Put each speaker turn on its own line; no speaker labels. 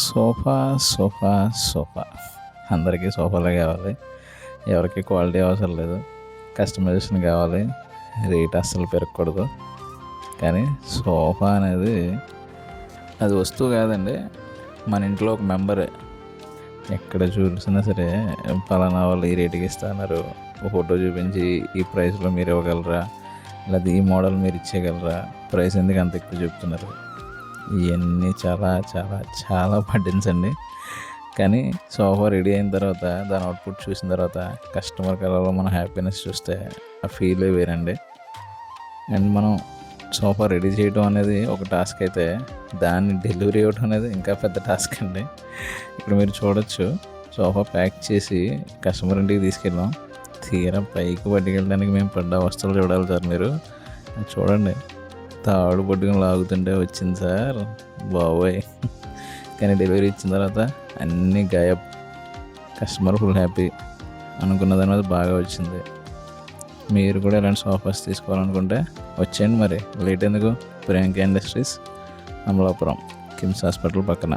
Sofa, sofa, sofa. అందరికీ సోఫాలే కావాలి. ఎవరికి క్వాలిటీ అవసరం లేదు. కస్టమైజేషన్ కావాలి. రేట్ అస్సలు పెరగకూడదు. కానీ సోఫా అనేది అది వస్తువు కాదండి, మన ఇంట్లో ఒక మెంబరే. ఎక్కడ చూసినా సరే పలానా వాళ్ళు ఈ రేటుకి ఇస్తున్నారు, ఒక ఫోటో చూపించి ఈ ప్రైస్లో మీరు ఇవ్వగలరా, లేదా ఈ మోడల్ మీరు ఇచ్చేయగలరా, ప్రైస్ ఎందుకు అంత ఎక్కువ చెప్తున్నారు, ఇవన్నీ చాలా చాలా చాలా బర్డెన్స్ అండి. కానీ సోఫా రెడీ అయిన తర్వాత దాని అవుట్పుట్ చూసిన తర్వాత కస్టమర్ కలర్లో మన హ్యాపీనెస్ చూస్తే ఆ ఫీలే వేరండి. అండ్ మనం సోఫా రెడీ చేయడం అనేది ఒక టాస్క్ అయితే దాన్ని డెలివరీ ఇవ్వడం అనేది ఇంకా పెద్ద టాస్క్ అండి. ఇక్కడ మీరు చూడొచ్చు, సోఫా ప్యాక్ చేసి కస్టమర్ ఇంటికి తీసుకెళ్ళాం. తీరా పైకి పట్టుకెళ్ళడానికి మేము పడ్డ వస్తువులు చూడాలి సార్. మీరు చూడండి, తాడు పట్టుకుని లాగుతుంటే వచ్చింది సార్ బాబోయ్. కానీ డెలివరీ ఇచ్చిన తర్వాత అన్నీ గాయబ్. కస్టమర్ ఫుల్ హ్యాపీ, అనుకున్న దాని మీద బాగా వచ్చింది. మీరు కూడా ఇలాంటి సోఫాస్ తీసుకోవాలనుకుంటే వచ్చేయండి. మరి లేట్ ఎందుకు? ప్రియాంక ఇండస్ట్రీస్, అమలాపురం, కిమ్స్ హాస్పిటల్ పక్కన.